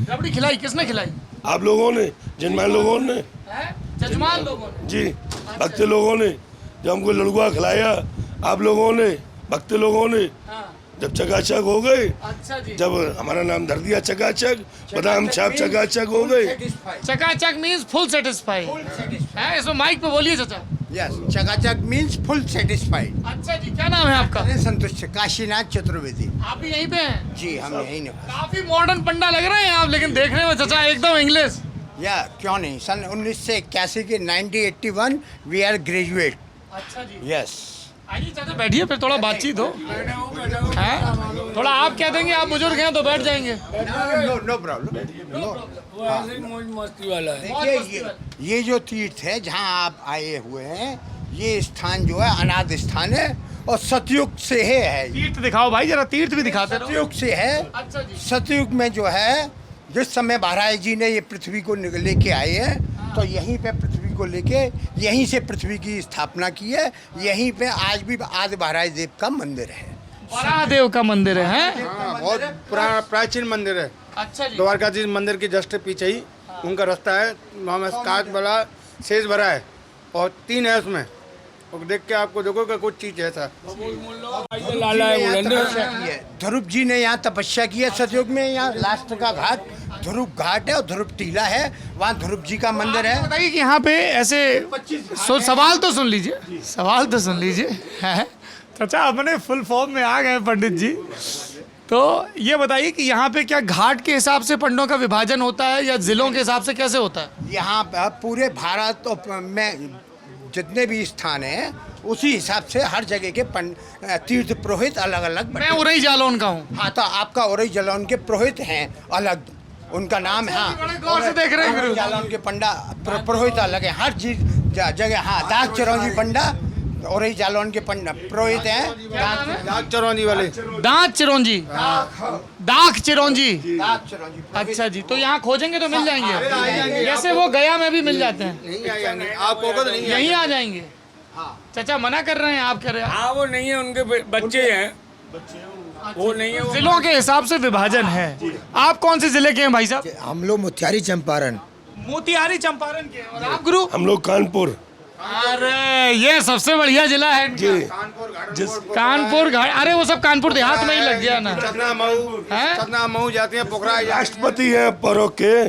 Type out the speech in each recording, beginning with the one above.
रबड़ी खिलाई किसने खिलाई? आप लोगों ने, जजमान लोगों ने, जजमान लोगों ने जी, भक्त लोगों ने। जब हमको लड़ुआ खिलाया आप लोगों ने, भक्त लोगों ने, जब चकाचक हो गए, अच्छा जी। जब हमारा नाम धर दिया चकाचक, बादाम छाप चकाचक हो गए। चकाचक मीन्स फुल सेटिस्फाइड है। इसमें माइक पे बोलिए चाचा। यस, चकाचक मीन्स फुल सेटिस्फाइड। अच्छा जी, क्या नाम है आपका? संतुष्ट काशीनाथ चतुर्वेदी। आप भी यहीं पे हैं? जी, हम यहीं ने। काफी मॉडर्न पंडा लग रहे हैं आप, लेकिन देखने में चाचा एकदम इंग्लिश। या क्यों नहीं, सन 1981 के 1981 वी आर ग्रेजुएट। अच्छा जी। यस। आइए चाचा बैठिए, फिर थोड़ा बातचीत हो। हैं? थोड़ा आप कह देंगे, आप बुजुर्ग हैं तो बैठ जाएंगे। No problem. मस्ती वाला है। देखिए, ये जो तीर्थ है जहाँ आप आए हुए हैं, ये स्थान जो है अनाथ स्थान है और सतयुग से है। तीर्थ दिखाओ भाई, जरा तीर्थ भी दिखाते रहो। सतयुग से है। अच्छा जी। सतयुग में जो है, जिस समय महाराज जी ने ये पृथ्वी को लेके आए हैं, तो यहीं पे पृथ्वी को लेके यहीं से पृथ्वी की स्थापना की है। यहीं पे आज भी आदि महाराज देव का मंदिर है। महादेव का मंदिर है, हैं? हाँ, बहुत पुराना प्राचीन मंदिर है। अच्छा जी। द्वारकाधीश मंदिर के जस्ट पीछे ही उनका रास्ता है। वहाँ में कांच वाला शेष भरा है और 3 है उसमें, और देख के आपको देखोगे कुछ चीज ऐसा। लाला है यहाँ बुलंद। तपस्या की है। ध्रुव जी ने यहाँ तपस्या की है सतयुग में। यहाँ लास्ट का घाट ध्रुव घाट है और ध्रुव टीला है, वहाँ ध्रुव जी का मंदिर है। बताइए कि यहाँ पे ऐसे सवाल तो सुन लीजिए, सवाल तो सुन लीजिए। हैं? चाचा अपने फुल फॉर्म में आ गए पंडित जी। तो ये बताइए कि यहाँ पे क्या घाट के हिसाब से पंडों का विभाजन होता है या जिलों के हिसाब से कैसे होता है? यहाँ पूरे भारत में जितने भी स्थान हैं, उसी हिसाब से हर जगह के तीर्थ पुरोहित अलग अलग। मैं उरई जालौन का हूँ। हाँ, तो आपका उरई जालौन के पुरोहित हैं अलग, उनका नाम है। हाँ, बड़े गौर से देख रहे हैं गुरु। जालौन के पंडा पुरोहित अलग है, हर चीज जगह। हाँ, दास चिरौंजी पंडा उरई जालौन के पंडा पुरोहित हैं। दाग चरौंजी वाले। दांत चिरौंजी, दाख चिरौंजी। दास चिरौंजी। अच्छा जी, तो यहाँ खोजेंगे तो मिल जाएंगे, जैसे वो गया में भी मिल जाते हैं। नहीं आ जाएंगे, आप होगा तो नहीं आएंगे। यहीं आ जाएंगे। चाचा मना कर रहे हैं, आप कह रहे हैं। हाँ, वो नहीं है, उनके बच्चे हैं। वो नहीं है। वो जिलों के हिसाब से विभाजन है। आप कौन से जिले के हैं भाई साहब? हम लोग मोतिहारी चंपारण। मोतिहारी चंपारण के। और आप गुरु? हम लोग कानपुर। अरे ये सबसे बढ़िया जिला है जी, कानपुर घाट। अरे वो सब कानपुर देहात में ही लग गया ना। सतना मऊ, हैं? सतना मऊ जाते हैं, पोखरा जाते राष्ट्रपति हैं परोक के,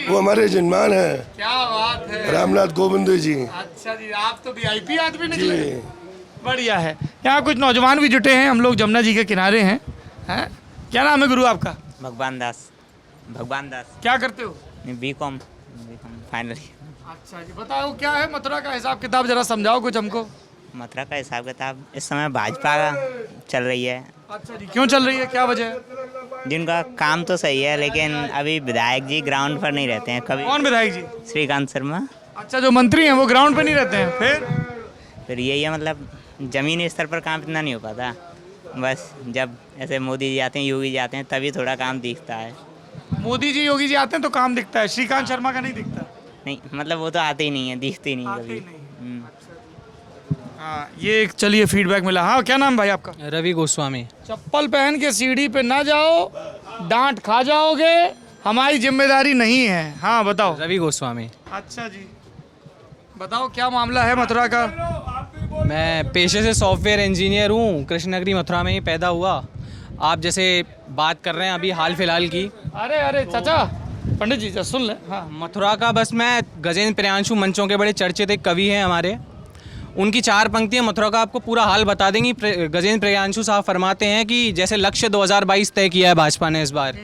वो हमारे जजमान हैं, क्या बात है। रामनाथ कोविंद जी। अच्छा जी, आप तो वीआईपी आदमी निकले। बढ़िया है। यहाँ कुछ नौजवान भी जुटे हैं, हम लोग जमुना जी के किनारे हैं। क्या नाम है गुरु आपका? भगवान दास। भगवान दास। क्या करते हो? B Com final. अच्छा जी, बताओ क्या है मथुरा का हिसाब किताब, जरा समझाओ कुछ हमको। मथुरा का हिसाब किताब इस समय भाजपा चल रही है। अच्छा जी, क्यों चल रही है, क्या वजह है? जिनका काम तो सही है, लेकिन अभी विधायक जी ग्राउंड पर नहीं रहते हैं कभी। कौन विधायक जी? श्रीकांत शर्मा। अच्छा, जो मंत्री हैं वो ग्राउंड पे नहीं रहते हैं। फिर यही है, मतलब जमीनी स्तर पर काम इतना नहीं हो पाता। बस जब ऐसे मोदी जी आते हैं, योगी जी आते हैं, तभी थोड़ा काम दिखता है। मोदी जी योगी जी आते हैं तो काम दिखता है, श्रीकांत शर्मा का नहीं दिखता। नहीं, मतलब वो तो आते ही नहीं है, दिखते ही नहीं आते कभी। ही नहीं। हाँ, ये एक चलिए फीडबैक मिला। हाँ, क्या नाम भाई आपका? रवि गोस्वामी। चप्पल पहन के सीढ़ी पे ना जाओ, डांट खा जाओगे, हमारी जिम्मेदारी नहीं है। हाँ बताओ। रवि गोस्वामी। अच्छा जी, बताओ क्या मामला है मथुरा का? मैं पेशे से सॉफ्टवेयर इंजीनियर हूँ, कृष्णनगरी मथुरा में ही पैदा हुआ। आप जैसे बात कर रहे हैं अभी हाल फिलहाल की। अरे अरे चाचा, पंडित जी सुन ले। हाँ, मथुरा का बस मैं गजेंद्र प्रियांशु मंचों के बड़े चर्चित एक कवि हैं हमारे, उनकी 4 पंक्तियाँ मथुरा का आपको पूरा हाल बता देंगी। गजेंद्र प्रियांशु साहब फरमाते हैं कि जैसे लक्ष्य 2022 तय किया है भाजपा ने इस बार,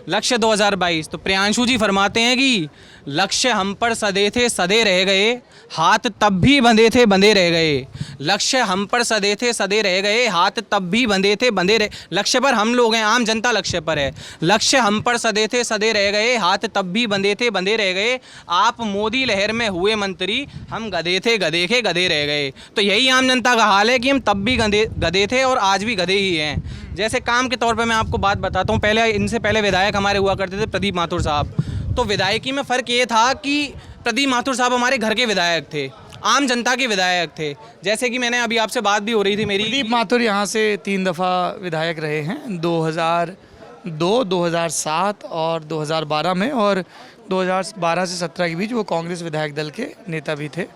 लक्ष्य 2022, तो प्रियांशु जी फरमाते हैं कि लक्ष्य हम पर सदे थे सदे रह गए, हाथ तब भी बंधे थे बंधे रह गए। लक्ष्य हम पर सदे थे सदे रह गए, हाथ तब भी बंधे थे बंधे रह। लक्ष्य पर हम लोग हैं, आम जनता लक्ष्य पर है। लक्ष्य हम पर सदे थे सदे रह गए, हाथ तब भी बंधे थे बंधे रह गए। आप मोदी लहर में हुए मंत्री, हम गधे थे गधे के गधे रह गए। तो यही आम जनता का हाल है कि हम तब भी गधे थे और आज भी गधे ही हैं। जैसे काम के तौर पे मैं आपको बात बताता हूँ। पहले इनसे पहले विधायक हमारे हुआ करते थे प्रदीप माथुर साहब। तो विधायकी में फ़र्क ये था कि प्रदीप माथुर साहब हमारे घर के विधायक थे आम जनता के विधायक थे। जैसे कि मैंने अभी आपसे बात भी हो रही थी मेरी, कुलदीप माथुर यहाँ से 3 दफ़ा विधायक रहे हैं, 2002, 2007 और 2012 में, और 2012 से 17 के बीच वो कांग्रेस विधायक दल के नेता भी थे,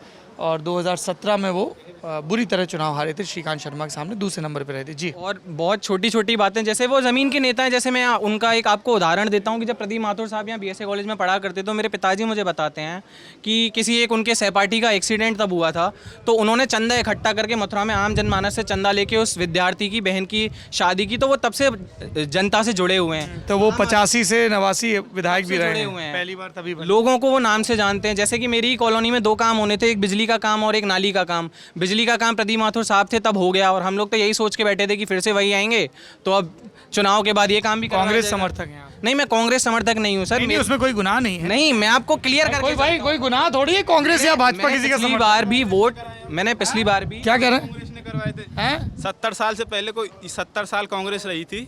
और 2017 में वो बुरी तरह चुनाव हारे थे, श्रीकांत शर्मा के सामने दूसरे नंबर पर रहे थे। जी। और बहुत छोटी छोटी बातें, जैसे वो ज़मीन के नेता हैं। जैसे मैं उनका एक आपको उदाहरण देता हूँ कि जब प्रदीप माथुर साहब यहाँ BSA कॉलेज में पढ़ा करते तो मेरे पिताजी मुझे बताते हैं कि किसी एक उनके सहपाठी का एक्सीडेंट तब हुआ था, तो उन्होंने चंदा इकट्ठा करके मथुरा में आम जनमानस से चंदा लेके उस विद्यार्थी की बहन की शादी की, तो वो तब से जनता से जुड़े हुए हैं। तो वो 85 से 89 विधायक भी रहे जुड़े हैं, हुए हैं। पहली बार तभी बने। लोगों को वो नाम से जानते हैं। जैसे कि मेरी ही कॉलोनी में 2 काम होने थे, एक बिजली का काम और एक नाली का काम। बिजली का काम प्रदीप माथुर साहब थे तब हो गया, और हम लोग तो यही सोच के बैठे थे कि फिर से वही आएंगे, तो अब चुनाव के बाद ये काम भी करवाया कांग्रेस जाएगा। समर्थक हैं आप? नहीं, मैं कांग्रेस समर्थक नहीं हूँ सर। नहीं, उसमें कोई गुनाह नहीं है। नहीं, मैं आपको क्लियर करके कोई भाई कोई गुनाह थोड़ी है कांग्रेस या भाजपा मैंने किसी का पिछली समर्थक। बार भी वोट, मैंने पिछली बार भी क्या कह रहे ने करवाए थे हैं? 70 साल से पहले, कोई 70 साल कांग्रेस रही थी।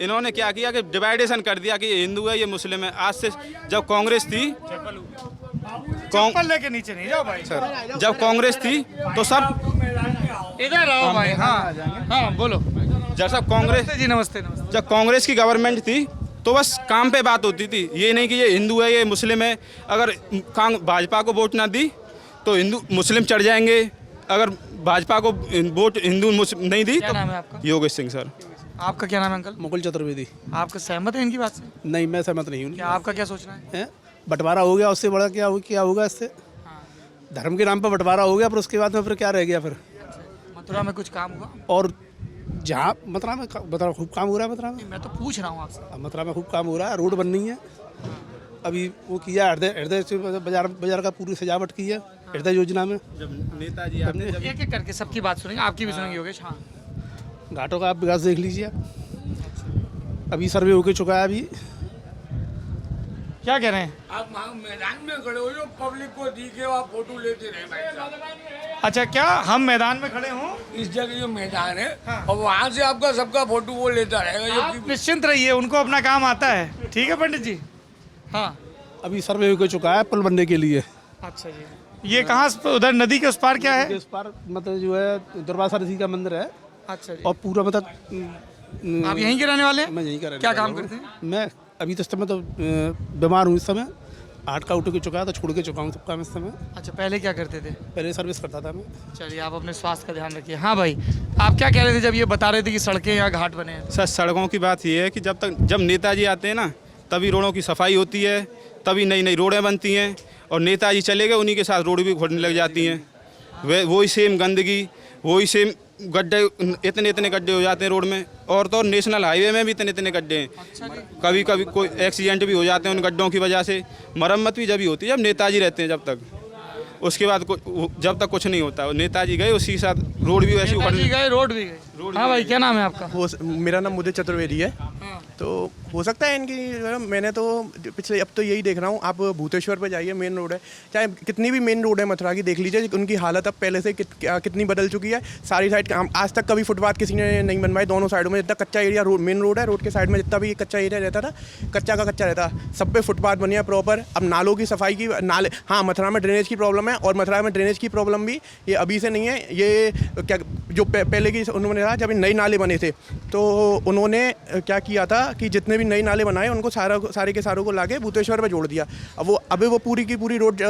इन्होंने क्या किया कि डिवाइडेशन कर दिया कि ये हिंदू है, ये मुस्लिम है। आज से जब कांग्रेस थी, चप्पल लेके नीचे नहीं जाओ भाई। जब कांग्रेस थी तो सब, इधर आओ भाई। हाँ हाँ बोलो। जब सब कांग्रेस, जी नमस्ते नमस्ते। जब कांग्रेस की गवर्नमेंट थी तो बस काम पे बात होती थी, ये नहीं कि ये हिंदू है, ये मुस्लिम है। अगर भाजपा को वोट ना दी तो हिंदू मुस्लिम चढ़ जाएंगे, अगर भाजपा को वोट हिंदू मुस्लिम नहीं दी क्या नाम है आपका? तो योगेश सिंह सर। आपका क्या नाम है अंकल? मुकुल चतुर्वेदी। आपका सहमत है इनकी बात से? नहीं, मैं सहमत नहीं हूँ। क्या आपका क्या सोचना है? बंटवारा हो गया, उससे बड़ा क्या होगा इससे? धर्म के नाम पर बंटवारा हो गया, पर उसके बाद में फिर क्या रह गया फिर? मथुरा में कुछ काम हुआ? और जहाँ मथुरा में खूब काम हो रहा है। मथुरा में मैं तो पूछ रहा हूँ आपसे। मथुरा में खूब काम हो रहा है, रोड बन रही है। अभी वो किया हृदय से बाजार का पूरी सजावट की है हृदय योजना में। नेताजी एक एक करके सबकी बात सुनेंगे, आपकी भी सुनेंगे योगेश। हाँ, घाटों का आप विकास देख लीजिए। अभी सर्वे होके चुका है। अभी क्या कह रहे हैं? आप मैदान में खड़े हो, जो पब्लिक को दिखे आप फोटो लेते रहे भाई साहब। अच्छा, क्या हम मैदान में खड़े हों? इस जगह जो मैदान है, और वहाँ से आपका सबका फोटो वो लेता रहेगा, जो आप निश्चिंत रहिए, उनको अपना काम आता है। ठीक है पंडित जी। हाँ, अभी सर्वे होके चुका है पुल बनने के लिए। अच्छा जी। ये कहाँ, उधर नदी के उस पार क्या है? इस पार मतलब जो है दुर्वासा ऋषि का मंदिर है। अच्छा जी। और पूरा मतलब आप यहीं के रहने वाले हैं? मैं यहीं का रहने क्या वाला काम हूँ। करते हैं? मैं अभी तो इस समय तो बीमार हूँ। इस समय हार्ट का आउट हो चुका है, तो छोड़ के चुका हूँ सब काम इस समय। अच्छा, पहले क्या करते थे? पहले सर्विस करता था मैं। चलिए, आप अपने स्वास्थ्य का ध्यान रखिए। हाँ भाई, आप क्या कह रहे थे जब ये बता रहे थे कि सड़कें या घाट बने हैं? सर, सड़कों की बात ये है कि जब नेताजी आते हैं ना, तभी रोडों की सफाई होती है, तभी नई नई रोडें बनती हैं। और नेताजी चले गए, उन्हीं के साथ रोड भी खोदने लग जाती हैं। वही सेम गंदगी, वही सेम गड्ढे, इतने गड्ढे हो जाते हैं रोड में। और तो नेशनल हाईवे में भी इतने गड्ढे हैं। कभी कभी कोई एक्सीडेंट भी हो जाते हैं उन गड्ढों की वजह से। मरम्मत भी जब ही होती है जब नेताजी रहते हैं, जब तक। उसके बाद जब तक कुछ नहीं होता। नेताजी गए, उसी के साथ रोड भी वैसे नेताजी गए, रोड भी गए। हाँ भाई, क्या नाम है आपका? मेरा नाम मुदे चतुर्वेदी है। तो हो सकता है इनकी, मैंने तो पिछले अब तो यही देख रहा हूँ। आप भूतेश्वर पे जाइए, मेन रोड है, चाहे कितनी भी मेन रोड है मथुरा की, देख लीजिए उनकी हालत अब पहले से कितनी बदल चुकी है। सारी साइड आज तक कभी फुटपाथ किसी ने नहीं बनवाए। दोनों साइडों में जितना कच्चा एरिया मेन रोड है, रोड के साइड में जितना भी कच्चा एरिया रहता था, कच्चा का कच्चा रहता, सब पे फुटपाथ बनिया प्रॉपर। अब नालों की सफाई की, नाले, हाँ मथुरा में ड्रेनेज की प्रॉब्लम है, और मथुरा में ड्रेनेज की प्रॉब्लम भी ये अभी से नहीं है। ये क्या जो पहले की उन्होंने कहा, जब नए नाले बने थे तो उन्होंने क्या किया था कि जितने भी नए नाले बनाए उनको सारे के सारों को लाके भूतेश्वर पे जोड़ दिया। अब वो पूरी की पूरी रोड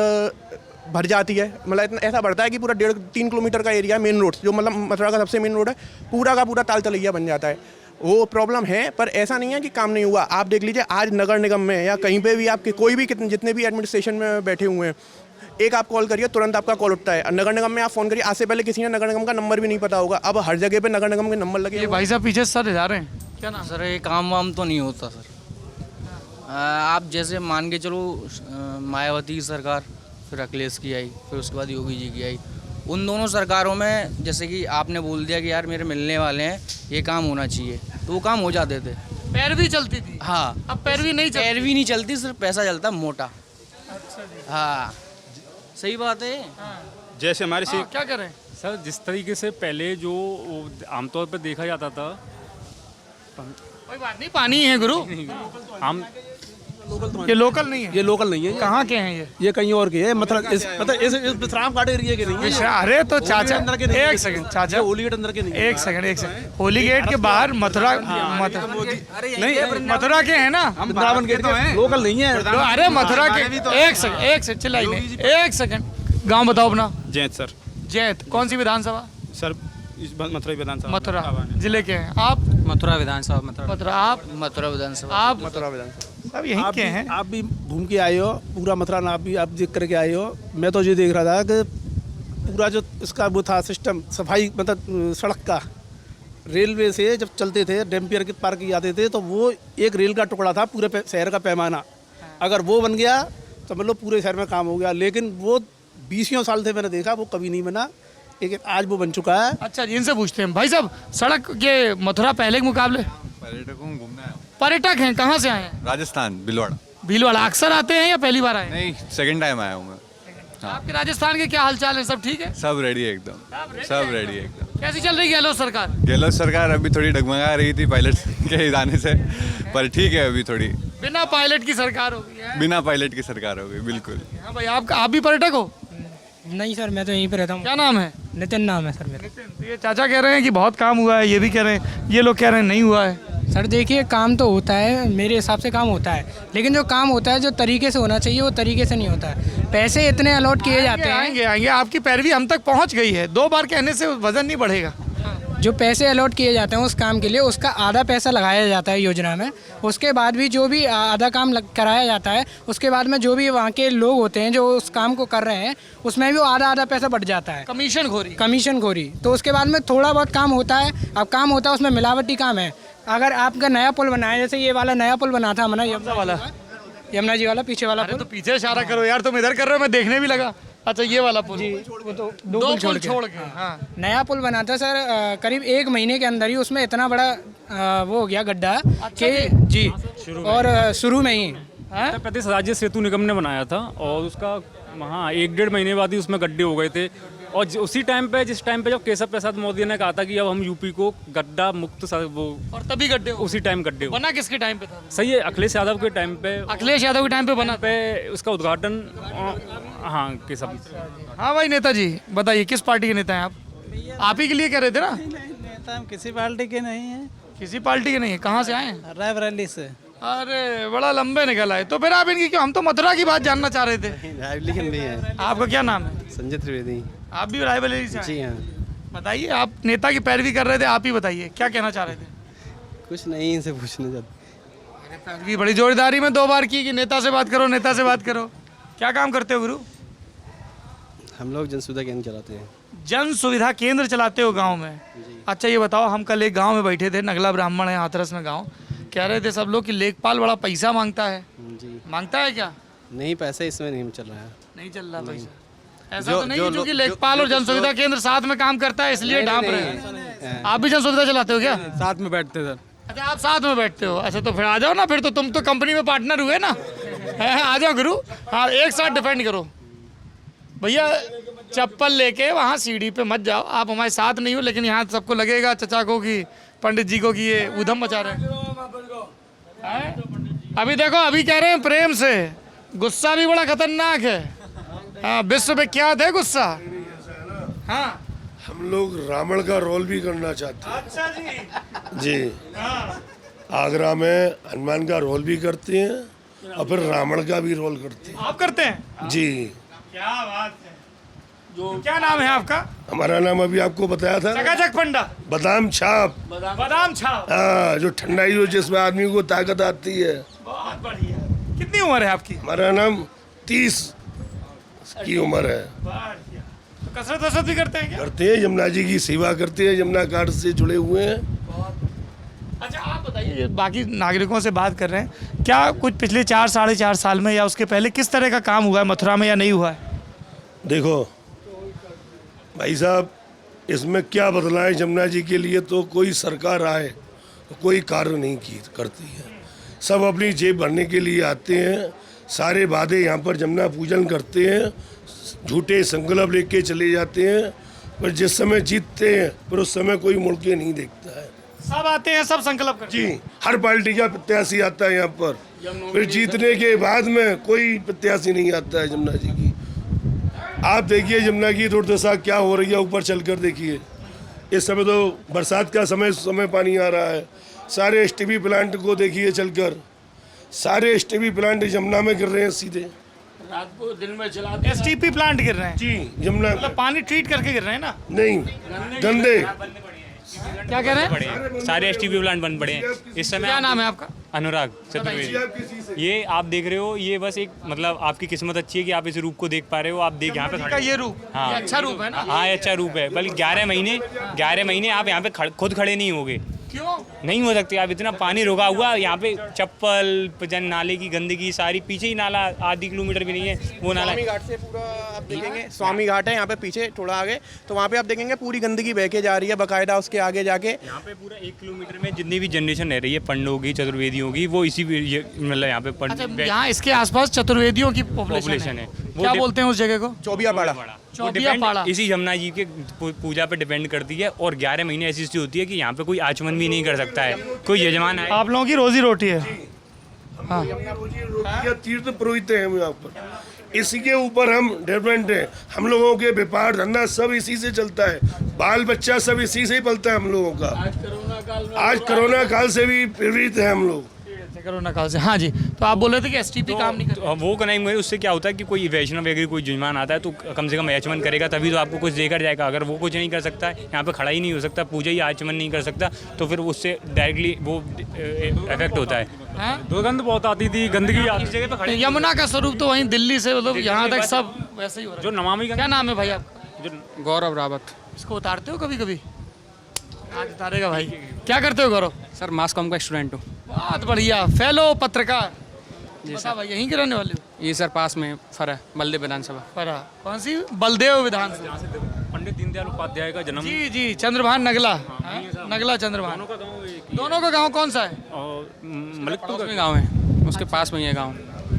भर जाती है। मतलब इतना ऐसा बढ़ता है कि पूरा 1.5-3 किलोमीटर का एरिया मेन रोड, जो मतलब मथुरा का सबसे मेन रोड है, पूरा का पूरा ताल तलैया बन जाता है। वो प्रॉब्लम है, पर ऐसा नहीं है कि काम नहीं हुआ। आप देख लीजिए, आज नगर निगम में या कहीं पे भी आपके कोई भी जितने भी एडमिनिस्ट्रेशन में बैठे हुए हैं, एक आप कॉल करिए, तुरंत आपका कॉल उठता है। नगर निगम में आप फ़ोन करिए, आज से पहले किसी ने नगर निगम का नंबर भी नहीं पता होगा। अब हर जगह पे नगर निगम के नंबर लगे। ये भाई साहब पीछे सर जा रहे हैं, क्या नाम? सर ये काम वाम तो नहीं होता सर। आप जैसे मान के चलो, मायावती की सरकार, फिर अखिलेश की आई, फिर उसके बाद योगी जी की आई। उन दोनों सरकारों में जैसे कि आपने बोल दिया कि यार मेरे मिलने वाले हैं, ये काम होना चाहिए, तो वो काम हो जाते थे। पैरवी चलती थी। हाँ, अब पैरवी नहीं चलती। पैरवी नहीं चलती, सिर्फ पैसा चलता मोटा। अच्छा जी। हाँ, सही बात है। जैसे हमारे से क्या करें सर, जिस तरीके से पहले जो आमतौर पर देखा जाता था, कोई बात नहीं, पानी है गुरु। ये लोकल नहीं है, ये लोकल नहीं है। कहाँ के हैं ये कहीं और के है, मतलब इस विश्राम घाट एरिया के नहीं है। अरे तो चाचा अंदर के नहीं है। एक सेकंड चाचा, होली गेट अंदर के नहीं है। एक सेकंड होली गेट के बाहर मथुरा नहीं, मथुरा के हैं ना, वृंदावन गेट के लोकल नहीं है। अरे मथुरा के, एक सेकंड चिल्लाई नहीं, एक सेकंड। गांव बताओ अपना। जैत सर। जैत कौन सी विधानसभा? सर इस मथुरा विधानसभा। मथुरा जिले के हैं आप? मथुरा विधानसभा। मथुरा आप? मथुरा विधानसभा। आप? मथुरा विधानसभा। सब यहीं के हैं। आप भी घूम के आए हो पूरा मथुरा, ना भी आप देख करके आए हो। मैं तो ये देख रहा था कि पूरा जो इसका वो था सिस्टम सफाई, मतलब सड़क का, रेलवे से जब चलते थे डैम्पियर के पार किए जाते थे तो वो एक रेल का टुकड़ा था पूरे शहर का पैमाना। अगर वो बन गया तो मतलब पूरे शहर में काम हो गया, लेकिन वो 20 साल से मैंने देखा वो कभी नहीं बना, लेकिन आज वो बन चुका है। अच्छा इनसे पूछते हैं भाई साहब, सड़क के मथुरा पहले के मुकाबले? पर्यटकों को घूमना है। पर्यटक हैं, कहाँ से आए हैं? राजस्थान, भीलवाड़ा। भीलवाड़ा अक्सर आते हैं या पहली बार आए हैं? नहीं, सेकंड टाइम आया हूँ मैं। आपके राजस्थान के क्या हालचाल है, सब ठीक है? सब रेडी है एकदम, सब रेडी है एकदम। कैसी चल रही है गहलोत सरकार? गहलोत सरकार अभी थोड़ी डगमगा रही थी पायलट के जाने से, पर ठीक है अभी थोड़ी। बिना पायलट की सरकार हो गई है। बिना पायलट की सरकार हो गई, बिल्कुल। हाँ भाई, आप भी पर्यटक हो? नहीं सर, मैं तो यहीं पे रहता हूँ। क्या नाम है? नितिन नाम है सर मेरा। तो ये चाचा कह रहे हैं कि बहुत काम हुआ है, ये भी कह रहे हैं, ये लोग कह रहे हैं नहीं हुआ है। सर देखिए, काम तो होता है, मेरे हिसाब से काम होता है, लेकिन जो काम होता है जो तरीके से होना चाहिए वो तरीके से नहीं होता है। पैसे इतने अलॉट किए जाते हैं। आएंगे आपकी पैरवी हम तक पहुंच गई है, 2 बार कहने से वजन नहीं बढ़ेगा। जो पैसे अलॉट किए जाते हैं उस काम के लिए, उसका आधा पैसा लगाया जाता है योजना में। उसके बाद भी जो भी आधा काम कराया जाता है, उसके बाद में जो भी वहाँ के लोग होते हैं जो उस काम को कर रहे हैं, उसमें भी वो आधा पैसा बढ़ जाता है। कमीशन खोरी। तो उसके बाद में थोड़ा बहुत काम होता है। अब काम होता है उसमें मिलावटी काम है। अगर आपका नया पुल बनाया, जैसे ये वाला नया पुल बना था हमारा यमुना जी वाला पीछे वाला पुल। तो पीछे इशारा करो यार, तुम इधर कर रहे हो, मैं देखने भी लगा। अच्छा ये वाला पुल जी, वो तो 2 पुल पुल छोड़ के। हाँ। नया पुल बना था सर, करीब 1 महीने के अंदर ही उसमें इतना बड़ा वो हो गया गड्ढा कि जी, और शुरू में ही उत्तर प्रदेश राज्य सेतु निगम ने बनाया था और उसका वहाँ 1-1.5 महीने बाद ही उसमें गड्ढे हो गए थे। और उसी टाइम पे, जिस टाइम पे जब केशव प्रसाद मौर्य ने कहा था कि अब हम यूपी को गड्ढा मुक्त वो, और तभी गड्ढे उसी टाइम गड्ढे बना। किसके टाइम पे था? सही है, अखिलेश यादव के टाइम पे। अखिलेश यादव के टाइम पे बना पे उसका उद्घाटन। हाँ केशव। हाँ भाई नेताजी बताइए, किस पार्टी के नेता हैं आप ही के लिए कह रहे थे ना? नेता हम किसी पार्टी के नहीं है। किसी पार्टी के नहीं है। कहाँ से आए हैं? रायबरेली से। अरे बड़ा लंबे निकल आए। तो फिर आप इनकी क्यों, हम तो मथुरा की बात जानना चाह रहे थे। रायबरेली भी है। आपका क्या नाम है? संजय त्रिवेदी। आप भी रायबरेली से? जी हाँ। बताइए, आप नेता की पैरवी कर रहे थे, आप ही बताइए क्या कहना चाह रहे थे? कुछ नहीं, इनसे पूछने चाहते। पैरवी बड़ी जोरदारी में 2 बार की कि नेता से बात करो, नेता से बात करो। क्या काम करते हो गुरु? हम लोग जन सुविधा केंद्र चलाते हैं। जन सुविधा केंद्र चलाते हो गांव में? अच्छा ये बताओ, हम कल एक गांव में बैठे थे, नगला ब्राह्मण है हाथरस में गांव, कह रहे थे सब लोग कि लेखपाल बड़ा पैसा मांगता है। जी। मांगता है क्या? नहीं, पैसा इसमें नहीं चल रहा है। नहीं चल रहा पैसा? ऐसा तो नहीं है क्योंकि लेखपाल और जन सुविधा केंद्र साथ में काम करता है इसलिए ढांप रहे हैं। आप भी जन सुविधा चलाते हो क्या? साथ में बैठते सर। अच्छा आप साथ में बैठते हो। अच्छा तो फिर आ जाओ ना, फिर तो तुम तो कंपनी में पार्टनर हुए ना। आ जाओ गुरु। हाँ एक साथ डिफेंड करो भैया। चप्पल लेके वहाँ सीढ़ी पे मत जाओ। आप हमारे साथ नहीं हो, लेकिन यहाँ सबको लगेगा चचा को कि पंडित जी को कि ये उधम मचा रहे हैं। अभी देखो, अभी कह रहे हैं प्रेम से, गुस्सा भी बड़ा खतरनाक है। हाँ विश्व विख्यात है गुस्सा। हाँ हम लोग रावण का रोल भी करना चाहते हैं। अच्छा जी। जी। आगरा में हनुमान का रोल भी करते हैं और फिर रावण का भी रोल करते हैं। आप करते हैं? जी। क्या बात है। क्या नाम है आपका? हमारा नाम अभी आपको बताया था, चकाचक पंडा। बादाम छाप। बादाम छाप। हाँ, जो ठंडाई हो जिसमें आदमी को ताकत आती है। बहुत बढ़िया। कितनी उम्र है आपकी? हमारा नाम 30 की उम्र है। तो कसरत वसरत भी करते हैं क्या? करते हैं, यमुना जी की सेवा करते हैं, यमुना घाट से जुड़े हुए हैं। अच्छा आप बताइए, बाकी नागरिकों से बात कर रहे हैं, क्या कुछ पिछले 4-4.5 साल में या उसके पहले किस तरह का काम हुआ है मथुरा में या नहीं हुआ है? देखो भाई साहब, इसमें क्या बदला है यमुना जी के लिए, तो कोई सरकार आए तो कोई कार्य नहीं करती है। सब अपनी जेब भरने के लिए आते हैं, सारे वादे यहाँ पर यमुना पूजन करते हैं, झूठे संकल्प लेके चले जाते हैं, पर जिस समय जीतते हैं फिर उस समय कोई मुड़ के नहीं देखता है। सब आते हैं, सब संकल्प करते हैं। जी, हर पार्टी का प्रत्याशी आता है यहाँ पर। फिर जीतने के बाद में कोई प्रत्याशी नहीं आता है जमुना जी की। आप देखिए जमुना की दुर्दशा क्या हो रही है, ऊपर चलकर देखिए। इस समय तो बरसात का समय पानी आ रहा है। सारे एसटीपी प्लांट को देखिए चलकर, सारे एसटीपी प्लांट जमुना में गिर रहे हैं सीधे। रात को दिन में चला एसटीपी प्लांट गिर रहे हैं जी जमुना, मतलब पानी ट्रीट करके गिर रहे हैं ना? नहीं गंदे। क्या कह रहे हैं? सारे एसटीपी प्लांट बंद पड़े हैं इस समय। क्या नाम है आपका? अनुराग चतुर्वेदी। ये आप देख रहे हो, ये बस एक मतलब आपकी किस्मत अच्छी है कि आप इस रूप को देख पा रहे हो। आप देख यहाँ पे का ये रूप, हाँ ये अच्छा रूप है ना? हाँ ये अच्छा रूप है। बल्कि 11 महीने आप यहाँ पे खुद खड़े नहीं होगे। क्यों नहीं हो सकते आप, इतना पानी रुका हुआ यहाँ पे। चप्पल जन नाले की गंदगी सारी, पीछे ही नाला आधी किलोमीटर भी नहीं है वो नाला। स्वामी घाट से पूरा आप देखेंगे, स्वामी घाट है यहाँ पे पीछे थोड़ा आगे, तो वहाँ पे आप देखेंगे पूरी गंदगी बह के जा रही है बकायदा। उसके आगे जाके यहाँ पे पूरा 1 किलोमीटर में जितनी भी जनरेशन रह रही है, पंडों की चतुर्वेदियों की, वो इसी मतलब यहाँ पे अच्छा, यहाँ इसके आसपास चतुर्वेदियों की पॉपुलेशन है। क्या बोलते हैं उस जगह को? चौबिया पाड़ा। चौबिया पाड़ा इसी यमुना जी के पूजा पे डिपेंड करती है। और 11 महीने ऐसी स्थिति होती है कि यहाँ पे कोई आचमन भी नहीं कर सकता है, कोई यजमान है। आप लोगों की रोजी रोटी है। हाँ तीर्थ पुरोहित हैं हम यहाँ पर, इसी के ऊपर हम डेवलपमेंट है। हम लोगों के व्यापार धंधा सब इसी से चलता है, बाल बच्चा सब इसी से ही पलता है हम लोगों का। आज कोरोना काल से भी पीड़ित है हम लोग। कोरोना काल से। हाँ जी, तो आप बोल रहे थे कि एसटीपी काम नहीं करता। वो नहीं मुझे, उससे क्या होता है कि कोई वैष्णव वगैरह कोई जुर्मान आता है तो कम से कम आचमन करेगा, तभी तो आपको कुछ देकर जाएगा। अगर वो कुछ नहीं कर सकता है, यहाँ पे खड़ा ही नहीं हो सकता, पूजा ही आचमन नहीं कर सकता, तो फिर उससे डायरेक्टली वो इफेक्ट होता है। दुर्गंध बहुत आती थी, गंदगी आती जगह पे खड़े। यमुना का स्वरूप तो वहीं दिल्ली से मतलब यहाँ तक सब वैसे ही हो रहा है। जो नमामि क्या नाम है भाई आपका? गौरव रावत। इसको उतारते हो कभी कभी? आज उतारेगा भाई। क्या करते हो गौरव? सर मास कॉम का स्टूडेंट हूँ। बहुत बढ़िया, फेलो पत्रकार। जी सर भाई, यहीं के रहने वाले हो? ये सर पास में फरा बलदेव विधानसभा। फरा कौन सी? बलदेव विधानसभा। पंडित दीनदयाल उपाध्याय का जन्म। जी जी, चंद्रभान नगला। नगला चंद्रभान। दोनों का गांव कौन सा है? मलिकपुर में गाँव है, उसके पास में ही है गाँव।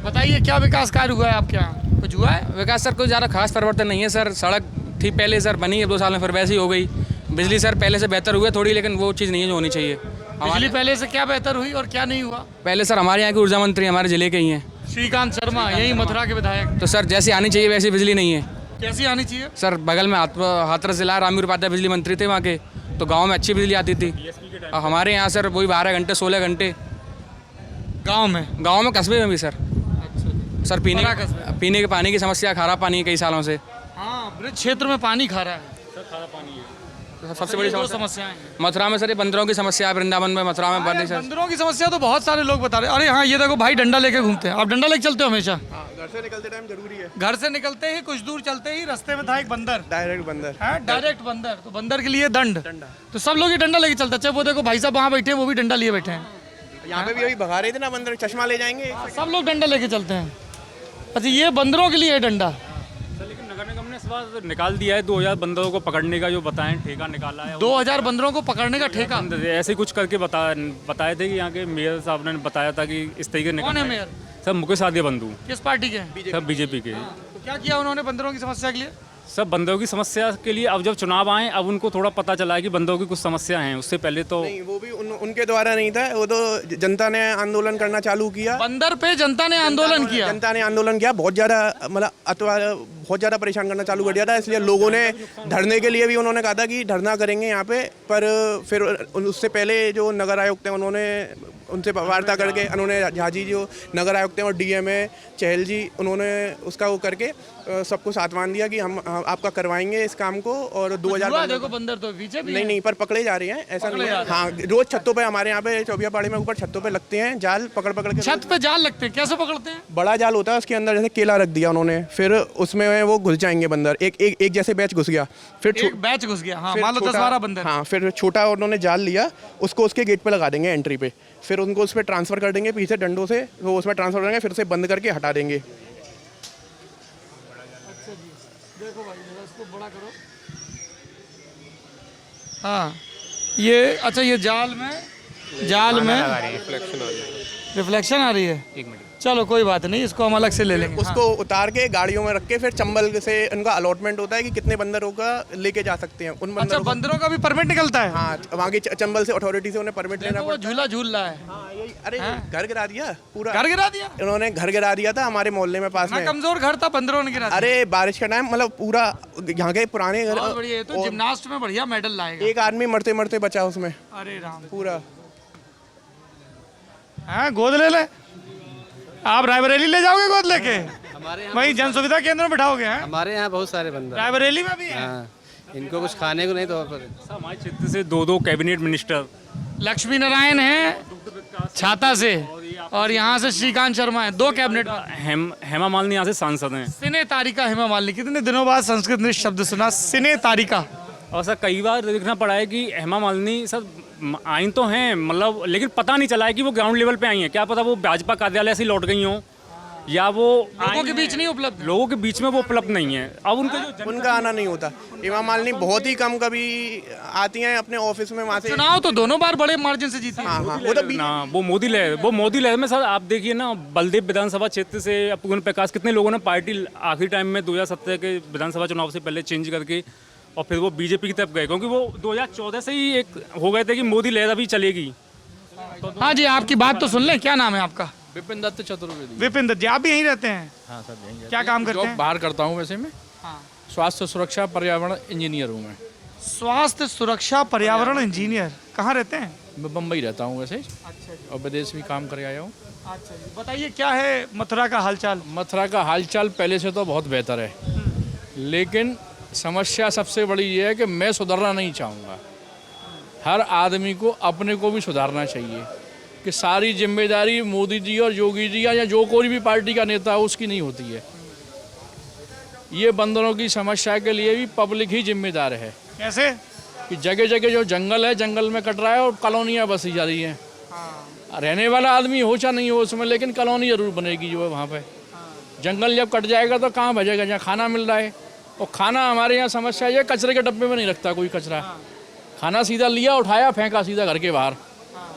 बताइए क्या विकास कार्य हुआ है आपके यहाँ? कुछ हुआ है? विकास सर कोई ज़्यादा खास परिवर्तन नहीं है सर। सड़क थी पहले सर, बनी है 2 साल में, फिर वैसे ही हो गई। बिजली सर पहले से बेहतर हुई है थोड़ी, लेकिन वो चीज़ नहीं है जो होनी चाहिए। बिजली पहले से क्या बेहतर हुई और क्या नहीं हुआ? पहले सर हमारे यहाँ के ऊर्जा मंत्री हमारे जिले के ही हैं, श्रीकांत शर्मा, यही मथुरा के विधायक। तो सर जैसी आनी चाहिए वैसी बिजली नहीं है। कैसी आनी चाहिए? सर बगल में हाथरस जिला रामवीर उपाध्याय बिजली मंत्री थे वहाँ के, तो गाँव में अच्छी बिजली आती थी। और हमारे यहाँ सर वही 12 घंटे 16 घंटे गाँव में कस्बे में भी सर। सर पीने के पानी की समस्या, खारा पानी है कई सालों से। हाँ, ब्रिज क्षेत्र में पानी खा रहा है। सबसे बड़ी समस्या है मथुरा में सर ये बंदरों की समस्या है, वृंदावन में, मथुरा में बंदरों की समस्या तो बहुत सारे लोग बता रहे हैं। अरे हाँ, ये देखो भाई डंडा लेके घूमते हैं। आप डंडा लेके चलते हो हमेशा? घर से निकलते टाइम जरूरी है। घर से निकलते ही कुछ दूर चलते ही रास्ते में था एक बंदर, डायरेक्ट बंदर। डायरेक्ट बंदर, तो बंदर के लिए दंड। तो सब लोग ये डंडा लेके चलते हैं। अच्छा वो देखो भाई साहब वहाँ बैठे हैं, वो भी डंडा लिए बैठे हैं। यहाँ पे भी अभी भगा रहे थे ना बंदर, चश्मा ले जाएंगे। सब लोग डंडा लेके चलते हैं। अच्छा ये बंदरों के लिए है डंडा। लेकिन नगर निगम ने इस बार निकाल दिया है 2000 बंदरों को पकड़ने का, जो बताएं ठेका निकाला है। 2000 बंदरों को पकड़ने का ठेका? ऐसे कुछ करके बताए थे कि यहाँ के मेयर साहब ने बताया था कि इस तरीके। कौन है मेयर? सर मुकेश आदित्य बंधु। किस पार्टी के हैं? सब बीजेपी के। तो क्या किया उन्होंने बंदरों की समस्या के लिए? सब बंदरों की समस्या के लिए अब जब चुनाव आए, अब उनको थोड़ा पता चला है कि बंदरों की कुछ समस्या हैं। उससे पहले तो नहीं, वो भी उनके द्वारा नहीं था, वो तो जनता ने आंदोलन करना चालू किया। बंदर पे जनता ने आंदोलन किया। जनता ने आंदोलन किया, बहुत ज़्यादा मतलब बहुत ज़्यादा परेशान करना चालू कर दिया था। इसलिए लोगों ने धरने के लिए भी उन्होंने कहा था कि धरना करेंगे यहाँ पे। पर फिर उससे पहले जो नगर आयुक्त हैं उन्होंने उनसे वार्ता करके, उन्होंने झाजी जो नगर आयुक्त हैं और डीएम है चहल जी, उन्होंने उसका वो करके सबको साथवान दिया कि हम आपका करवाएंगे इस काम को। और 2000 देखो बंदर तो पीछे भी नहीं पर पकड़े जा रहे हैं, ऐसा नहीं है। हाँ, रोज छतों पे हमारे यहाँ पे चौबिया पाड़ी में ऊपर छतों पे लगते हैं जाल, पकड़ के। छत पे जाल लगते हैं? कैसे पकड़ते हैं? बड़ा जाल होता है, उसके अंदर जैसे केला रख दिया उन्होंने, फिर उसमें वो घुस जाएंगे बंदर। एक जैसे बैच घुस गया, फिर बैच घुस गया। हाँ, मान लो 10-12 बंदर। हाँ, फिर छोटा उन्होंने जाल लिया, उसको उसके गेट पे लगा देंगे एंट्री पे, फिर उनको उस पर ट्रांसफर कर देंगे पीछे डंडों से, वो उसमें ट्रांसफर करेंगे, फिर से बंद करके हटा देंगे। अच्छा जी, देखो भाई इसको बड़ा करो। हाँ ये अच्छा, ये जाल में रिफ्लेक्शन आ रही है। 1 मिनट। चलो कोई बात नहीं, इसको हम अलग से ले लेंगे। उसको उतार के गाड़ियों में रख के फिर चंबल से उनका अलॉटमेंट होता है कि कितने बंदरों का लेके जा सकते हैं। उन अच्छा, बंदरों का भी परमिट निकलता है? हाँ, वहाँ की चंबल से अथॉरिटी से उन्हें परमिट लेना वो पड़ता है। झूला झूल रहा है। हाँ, यही। अरे घर गिरा दिया पूरा। घर गिरा दिया? इन्होंने घर गिरा दिया था हमारे मोहल्ले में पास में। कमजोर घर था, बंदरों ने गिरा दिया। अरे बारिश का टाइम, मतलब पूरा यहाँ के पुराने घर। बहुत बढ़िया, तो जिम्नास्ट में बढ़िया मेडल लाएगा। एक आदमी मरते मरते बचा उसमें। अरे राम, पूरा। हाँ, गोद ले ले। आप रायबरेली ले जाओगे गोद लेके? वहीं जन सुविधा केंद्र में बिठाओगे? हैं हमारे यहाँ बहुत सारे बंदर। रायबरेली में भी है? हाँ, इनको कुछ खाने को नहीं तो हमारे क्षेत्र से 2 कैबिनेट मिनिस्टर, लक्ष्मी नारायण है छाता से, और यहाँ से श्रीकांत शर्मा है, 2 कैबिनेट। हेमा मालिनी यहाँ से सांसद हैं। सिने तारिका हेमा मालिनी, कितने दिनों बाद संस्कृत में शब्द सुना, सिने तारिका। और सर कई बार देखना पड़ा है कि हेमा मालिनी सर आई तो हैं, मतलब लेकिन पता नहीं चला है कि वो ग्राउंड लेवल पे आई हैं। क्या पता वो भाजपा कार्यालय से लौट गई हों, या वो लोगों के बीच नहीं उपलब्ध, लोगों के बीच में वो उपलब्ध नहीं है। अब उनका आना नहीं होता। हेमा मालिनी बहुत ही कम कभी आती हैं अपने ऑफिस में। वहाँ से चुनाव तो दोनों बार बड़े मार्जिन से जीती। हाँ, वो मोदी लहर में सर आप देखिए ना, बलदेव विधानसभा क्षेत्र से अपूर्ण प्रकाश, कितने लोगों ने पार्टी आखिरी टाइम में 2017 के विधानसभा चुनाव से पहले चेंज करके और फिर वो बीजेपी की तरफ गए, क्योंकि वो 2014 से ही एक हो गए थे कि मोदी लहर अभी चलेगी। हाँ जी, आपकी बात तो सुन लें। क्या नाम है आपका? विपिन दत्त चतुर्वेदी। विपिन दत्त जी, आप भी यहीं रहते हैं? हाँ सर, यहीं। क्या काम करते हैं? बाहर करता हूँ वैसे मैं। हाँ। स्वास्थ्य सुरक्षा पर्यावरण इंजीनियर हूँ मैं। स्वास्थ्य सुरक्षा पर्यावरण इंजीनियर, कहाँ रहते हैं? मैं बम्बई रहता हूँ वैसे। अच्छा जी। और विदेश भी काम कर आया हूँ। अच्छा जी, बताइए क्या है मथुरा का हालचाल? मथुरा का हालचाल पहले से तो बहुत बेहतर है, लेकिन समस्या सबसे बड़ी ये है कि मैं सुधरना नहीं चाहूँगा। हर आदमी को अपने को भी सुधारना चाहिए कि सारी जिम्मेदारी मोदी जी और योगी जी या जो कोई भी पार्टी का नेता हो उसकी नहीं होती है। ये बंदरों की समस्या के लिए भी पब्लिक ही जिम्मेदार है। कैसे? कि जगह जगह जो जंगल है, जंगल में कट रहा है और कॉलोनियाँ बसी जा रही हैं। रहने वाला आदमी हो चाहे नहीं हो उसमें, लेकिन कॉलोनी जरूर बनेगी जो है वहाँ पे। जंगल जब कट जाएगा तो कहाँ बचेगा जहाँ खाना मिल रहा है। और खाना हमारे यहाँ समस्या ये, कचरे के डब्बे में नहीं रखता कोई कचरा। खाना सीधा लिया, उठाया, फेंका सीधा घर के बाहर।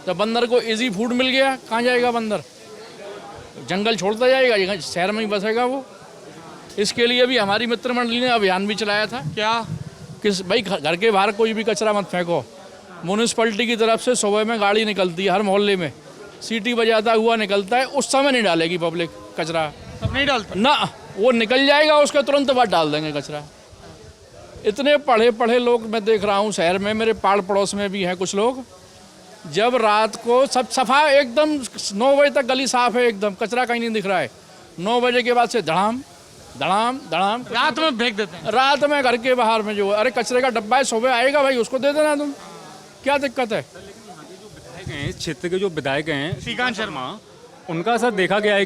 तो बंदर को इजी फूड मिल गया, कहाँ जाएगा बंदर? जंगल छोड़ता जाएगा, शहर में ही बसेगा वो। इसके लिए भी हमारी मित्र मंडली ने अभियान भी चलाया था। क्या? कि भाई घर के बाहर कोई भी कचरा मत फेंको। म्यूनिसिपैलिटी की तरफ से सुबह में गाड़ी निकलती है हर मोहल्ले में, सीटी बजाता हुआ निकलता है, उस समय नहीं डालेगी पब्लिक कचरा। तब नहीं डालता ना, वो निकल जाएगा, उसके तुरंत बाद डाल देंगे कचरा। इतने पढ़े पढ़े लोग मैं देख रहा हूँ शहर में, मेरे पाड़ पड़ोस में भी हैं कुछ लोग। जब रात को सब सफा एकदम 9 बजे तक गली साफ है एकदम, कचरा कहीं नहीं दिख रहा है। 9 बजे के बाद से धड़ाम धड़ाम धड़ाम रात में फेंक देते हैं। रात में घर के बाहर में जो, अरे कचरे का डब्बा है, सुबह आएगा भाई उसको दे देना तुम, क्या दिक्कत है? इस क्षेत्र के जो विधायक हैं श्रीकांत शर्मा, उनका सर देखा गया है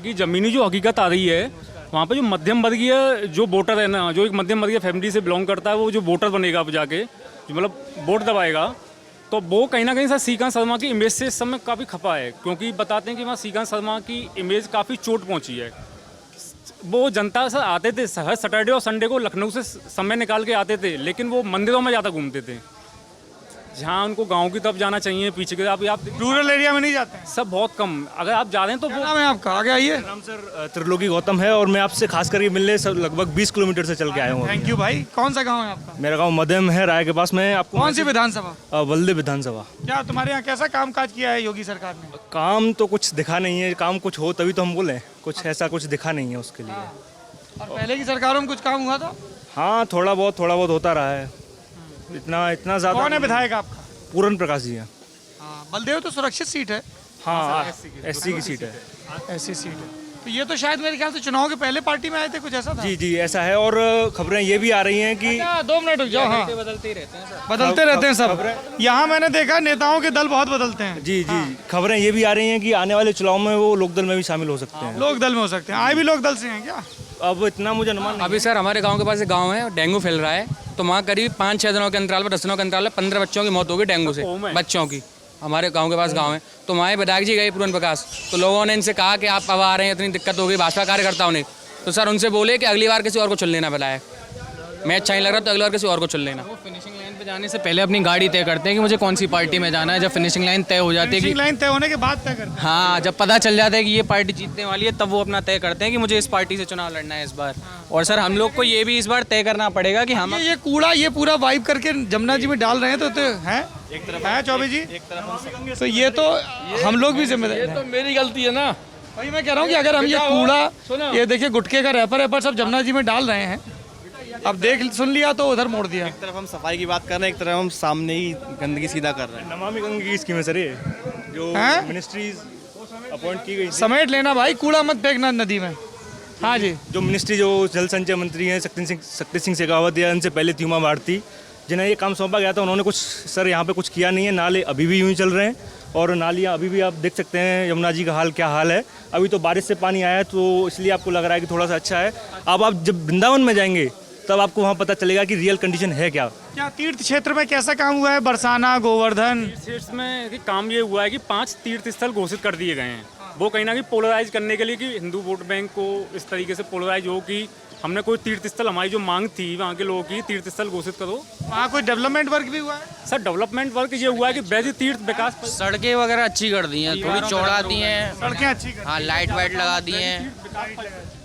कि ज़मीनी जो हकीकत आ रही है वहाँ पे जो मध्यम वर्गीय जो वोटर है ना, जो एक मध्यम वर्गीय फैमिली से बिलोंग करता है, वो जो वोटर बनेगा अब जाके, जो मतलब वोट दबाएगा, तो वो कहीं ना कहीं सर श्रीकांत शर्मा की इमेज से इस समय काफ़ी खपा है। क्योंकि बताते हैं कि वहाँ श्रीकांत शर्मा की इमेज काफ़ी चोट पहुँची है। वो जनता सर आते थे हर सैटरडे और संडे को लखनऊ से समय निकाल के आते थे, लेकिन वो मंदिरों में ज़्यादा घूमते थे, जहाँ उनको गांव की तरफ जाना चाहिए। पीछे के आप रूरल एरिया में नहीं जाते हैं सब, बहुत कम। अगर आप जा रहे हैं तो क्या नाम है आपका? आगे आइए। नाम सर त्रिलोकी गौतम है और मैं आपसे खास करके मिलने लगभग 20 किलोमीटर से चल के आया हूँ। थैंक यू भाई। कौन सा गांव है आपका? मेरा गांव मध्यम है, राय के पास में। आपको कौन सी विधानसभा? बलदेव विधानसभा। क्या तुम्हारे यहाँ कैसा काम काज किया है योगी सरकार ने? काम तो कुछ दिखा नहीं है, काम कुछ हो तभी तो हम बोलें, कुछ ऐसा कुछ दिखा नहीं है उसके लिए। और पहले की सरकारों में कुछ काम हुआ था? हाँ, थोड़ा बहुत होता रहा है, इतना ज़्यादा। कौन है विधायक आपका? पूर्ण प्रकाश जी हैं। बलदेव तो सुरक्षित सीट है। हाँ, एससी की सीट है। ऐसी सीट है तो ये तो शायद मेरे ख्याल से चुनाव के पहले पार्टी में आए थे, कुछ ऐसा था? जी ऐसा है। और खबरें ये भी आ रही हैं कि 2 मिनट रुक जाओ। हाँ, बदलते रहते हैं सब। यहाँ मैंने देखा नेताओं के दल बहुत बदलते हैं। जी खबरें ये भी आ रही हैं कि आने वाले चुनाव में वो लोकदल में भी शामिल हो सकते हैं। लोकदल में हो सकते हैं। आए भी लोकदल से हैं क्या? अब इतना मुझे अनुमान नहीं। अभी सर हमारे गांव के पास एक गांव है, डेंगू फैल रहा है, तो वहाँ करीब 5-6 दिनों के अंतराल पर, 10 दिनों के अंतराल पर 15 बच्चों की मौत होगी डेंगू से, बच्चों की। हमारे गांव के पास गांव है, तो वहाँ विधायक जी गए पूर्ण प्रकाश, तो लोगों ने इनसे कहा कि आप अब आ रहे हैं, इतनी दिक्कत होगी भाजपा कार्यकर्ताओं ने, तो सर उनसे बोले कि अगली बार किसी और को चुन लेना विधायक। मैच अच्छा नहीं लग रहा तो अगली बार किसी और को चुन लेना। वो फिनिशिंग लाइन पे पे जाने से पहले अपनी गाड़ी तय करते हैं कि मुझे कौन सी पार्टी में जाना है। जब फिनिशिंग लाइन तय हो जाती है फिनिशिंग लाइन तय होने के बाद तय करते हैं। हाँ, जब पता चल जाता है कि ये पार्टी जीतने वाली है तब वो अपना तय करते हैं कि मुझे इस पार्टी से चुनाव लड़ना है इस बार। और सर हम लोग को ये भी इस बार तय करना पड़ेगा कि हम ये कूड़ा ये पूरा वाइब करके जमुना जी में डाल रहे हैं तो हैं एक तरफ है चौबे जी, एक तरफ तो ये तो हम लोग भी जिम्मेदार ये हैं। तो मेरी गलती है ना भाई मैं कह रहा हूँ कि अगर हम ये कूड़ा ये देखिए गुटखे का रैपर सब जमुना जी में डाल रहे हैं, अब देख सुन लिया तो उधर मोड़ दिया। एक तरफ हम सफाई की बात कर रहे हैं, एक तरफ हम सामने ही गंदगी सीधा कर रहे हैं। नमामि गंगे की स्कीम है सर, ये जो मिनिस्ट्रीज अपॉइंट की गई थी। समेट लेना भाई, कूड़ा मत फेंकना नदी में। हाँ जी, जो मिनिस्ट्री जो जल संचय मंत्री हैं शक्ति सिंह शेखावत या इनसे पहले त्युमा भारती, जिन्हें ये काम सौंपा गया था, उन्होंने कुछ सर यहाँ पे कुछ किया नहीं है। नाले अभी भी यूँ ही चल रहे हैं और नालियाँ अभी भी आप देख सकते हैं यमुना जी का हाल क्या हाल है। अभी तो बारिश से पानी आया है तो इसलिए आपको लग रहा है कि थोड़ा सा अच्छा है। अब आप जब वृंदावन में जाएंगे तब आपको वहाँ पता चलेगा कि रियल कंडीशन है क्या। क्या तीर्थ क्षेत्र में कैसा काम हुआ है? बरसाना, गोवर्धन क्षेत्र में कि काम ये हुआ है कि 5 तीर्थ स्थल घोषित कर दिए गए हैं। वो कहीं ना कहीं पोलराइज करने के लिए कि हिंदू वोट बैंक को इस तरीके से पोलराइज हो कि हमने कोई तीर्थ स्थल, हमारी जो मांग थी वहाँ के लोगों की, तीर्थ स्थल घोषित करो। वहाँ कोई डेवलपमेंट वर्क भी हुआ है? सर डेवलपमेंट वर्क ये हुआ है कि वैसे तीर्थ विकास सड़कें वगैरह अच्छी कर दी हैं, थोड़ी चौड़ा दी हैं, सड़कें अच्छी कर, हाँ लाइट वाइट लगा दी हैं।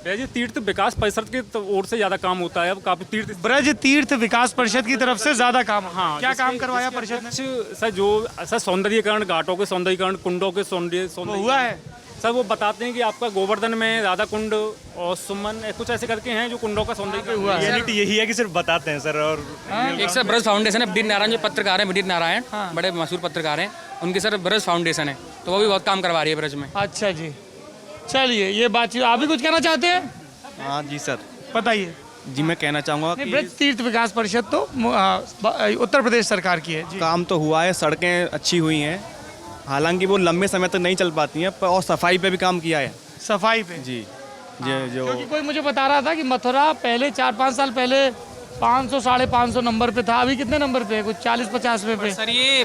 वैसे तीर्थ विकास परिषद की ओर से ज़्यादा काम होता है। अब काफ़ी तीर्थ ब्रज तीर्थ विकास परिषद की तरफ से ज्यादा काम। हाँ, क्या काम करवाया परिषद ने? सर जो सर सौंदर्यीकरण, घाटों के सौंदर्यीकरण, कुंडों के सौंदर्य हुआ है सर। वो बताते हैं कि आपका गोवर्धन में राधा कुंड और सुमन कुछ ऐसे करके हैं जो कुंडों का सौंदर्यीकरण हुआ है। रियलिटी यही है कि सिर्फ बताते हैं सर। और एक सर ब्रज फाउंडेशन है, विदीत नारायण जो पत्रकार हैं, विदीत नारायण बड़े मशहूर पत्रकार हैं, उनकी सर ब्रज फाउंडेशन है, तो वो भी बहुत काम करवा रही है ब्रज में। अच्छा जी, चलिए ये बातचीत। आप भी कुछ कहना चाहते हैं? हाँ जी सर, बताइए जी मैं कहना चाहूँगा कि ब्रज तीर्थ विकास परिषद तो उत्तर प्रदेश सरकार की है जी। काम तो हुआ है, सड़कें अच्छी हुई हैं, हालांकि वो लंबे समय तक नहीं चल पाती हैं, पर और सफाई पे भी काम किया है। सफाई पे जी जो क्योंकि कोई मुझे बता रहा था कि मथुरा पहले 4-5 साल पहले 500 550 नंबर पे था, अभी कितने नंबर पे है? कुछ 40-50 पे। सर ये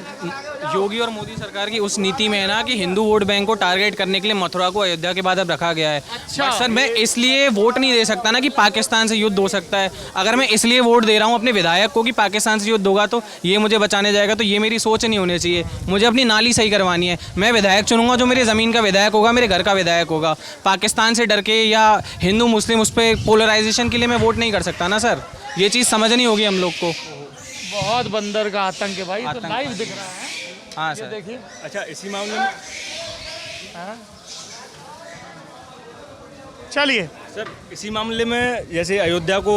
योगी और मोदी सरकार की उस नीति में है ना कि हिंदू वोट बैंक को टारगेट करने के लिए मथुरा को अयोध्या के बाद अब रखा गया है। अच्छा, सर मैं इसलिए वोट नहीं दे सकता ना कि पाकिस्तान से युद्ध हो सकता है। अगर मैं इसलिए वोट दे रहा हूँ अपने विधायक को कि पाकिस्तान से युद्ध होगा तो ये मुझे बचाने जाएगा, तो ये मेरी सोच नहीं होनी चाहिए। मुझे अपनी नाली सही करवानी है। मैं विधायक चुनूंगा जो मेरी ज़मीन का विधायक होगा, मेरे घर का विधायक होगा। पाकिस्तान से डर के या हिंदू मुस्लिम उस पर पोलराइजेशन के लिए मैं वोट नहीं कर सकता ना सर। ये चीज़ समझनी होगी हम लोग को। बहुत बंदर का आतंक है भाई, तो लाइव दिख रहा है। हाँ सर, देखिए। अच्छा इसी मामले में चलिए सर, इसी मामले में जैसे अयोध्या को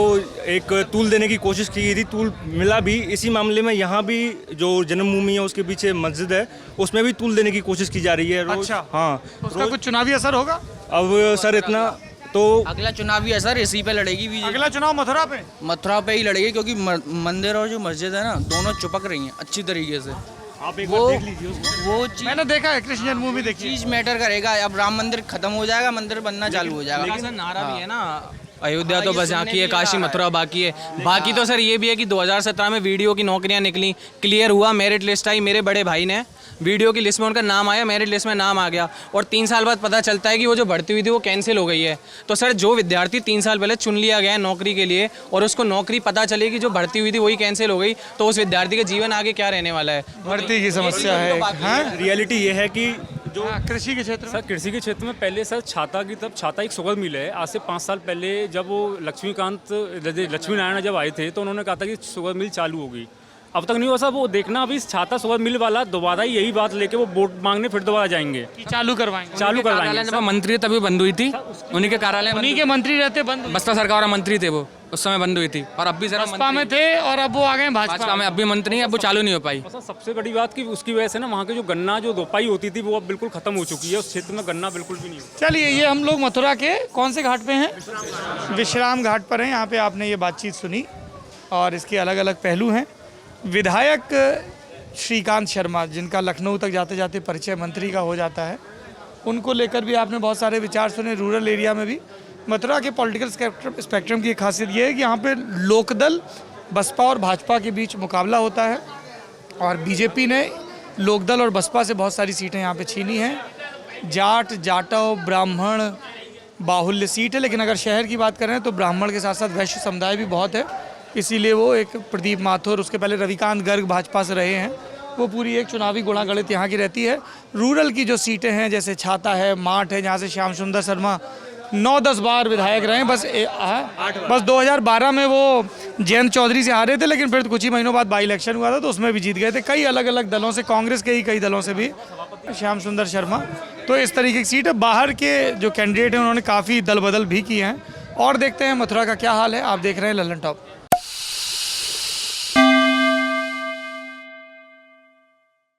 एक टूल देने की कोशिश की गई थी, टूल मिला भी। इसी मामले में यहाँ भी जो जन्मभूमि है उसके पीछे मस्जिद है, उसमें भी टूल देने की कोशिश की जा रही है रोज। अच्छा, हाँ, उसका कुछ चुनावी असर होगा? अब सर इतना तो अगला चुनाव है सर, इसी पे लड़ेगी बीजेपी। अगला चुनाव मथुरा पे? मथुरा पे ही लड़ेगी क्योंकि मंदिर और जो मस्जिद है ना, दोनों चिपक रही हैं अच्छी तरीके से। आप एक बार देख लीजिए वो चीज मैंने देखा है, कृष्ण जन्मभूमि देखी। चीज मैटर करेगा। अब राम मंदिर खत्म हो जाएगा, मंदिर बनना चालू हो जाएगा। लेकिन नारा भी है ना, अयोध्या तो बस बाकी है, काशी मथुरा बाकी है। बाकी तो सर ये भी है कि 2017 में वीडियो की नौकरियां निकली, क्लियर हुआ, मेरिट लिस्ट आई, मेरे बड़े भाई ने वीडियो की लिस्ट में उनका नाम आया, मेरिट लिस्ट में नाम आ गया, और 3 साल बाद पता चलता है कि वो जो भर्ती हुई थी वो कैंसिल हो गई है। तो सर जो विद्यार्थी 3 साल पहले चुन लिया गया है नौकरी के लिए और उसको नौकरी पता चले कि जो भर्ती हुई थी वही कैंसिल हो गई, तो उस विद्यार्थी का जीवन आगे क्या रहने वाला है? भर्ती की समस्या है। रियलिटी ये है कि जो कृषि के क्षेत्र सर, कृषि के क्षेत्र में पहले सर छाता की तब छाता एक सुगंध मिल है। आज से 5 साल पहले जब वो लक्ष्मी नारायण जब आए थे तो उन्होंने कहा था कि शुगर मिल चालू होगी। अब तक नहीं हुआ सर। वो देखना अभी छाता शुगर मिल वाला दोबारा यही बात लेके वो वोट मांगने फिर दोबारा जाएंगे, चालू करवाएंगे। चालू करवाएंगे। जब मंत्री तभी बंद हुई थी, उन्हीं के कार्यालय, उन्हीं के मंत्री रहते बंद। बसपा सरकार में मंत्री थे वो, उस समय बंद हुई थी। और अब भी जरा बसपा में थे और अब वो आ गए भाजपा में, अब भी मंत्री नहीं, अब वो चालू नहीं हो पाई। सबसे बड़ी बात कि उसकी वजह से ना वहाँ के जो गन्ना जो रोपाई होती थी वो अब बिल्कुल खत्म हो चुकी है। उस क्षेत्र में गन्ना बिल्कुल भी नहीं होता। चलिए, ये हम लोग मथुरा के कौन से घाट पे हैं? विश्राम घाट पर हैं। यहाँ पे आपने ये बातचीत सुनी और इसके अलग अलग पहलू हैं। विधायक श्रीकांत शर्मा, जिनका लखनऊ तक जाते जाते परिचय मंत्री का हो जाता है, उनको लेकर भी आपने बहुत सारे विचार सुने। रूरल एरिया में भी मथुरा के पॉलिटिकल स्पेक्ट्रम की एक खासियत ये है कि यहाँ पे लोकदल, बसपा और भाजपा के बीच मुकाबला होता है, और बीजेपी ने लोकदल और बसपा से बहुत सारी सीटें यहाँ पे छीनी हैं। जाट, जाटव, ब्राह्मण बाहुल्य सीट है, लेकिन अगर शहर की बात करें तो ब्राह्मण के साथ साथ वैश्य समुदाय भी बहुत है, इसीलिए वो एक प्रदीप माथुर, उसके पहले रविकांत गर्ग भाजपा से रहे हैं, वो पूरी एक चुनावी गुणागणित यहाँ की रहती है। रूरल की जो सीटें हैं जैसे छाता है, माठ है, जहाँ से श्याम सुंदर शर्मा 9-10 बार विधायक रहे, बस 2012 में वो जयंत चौधरी से हारे थे, लेकिन फिर कुछ ही महीनों बाद बाई इलेक्शन हुआ था तो उसमें भी जीत गए थे। कई अलग अलग दलों से, कांग्रेस के ही कई दलों से भी श्याम सुंदर शर्मा। तो इस तरीके की सीट है। बाहर के जो कैंडिडेट हैं उन्होंने काफ़ी दल बदल भी किए हैं। और देखते हैं मथुरा का क्या हाल है। आप देख रहे हैं लल्लन टॉप।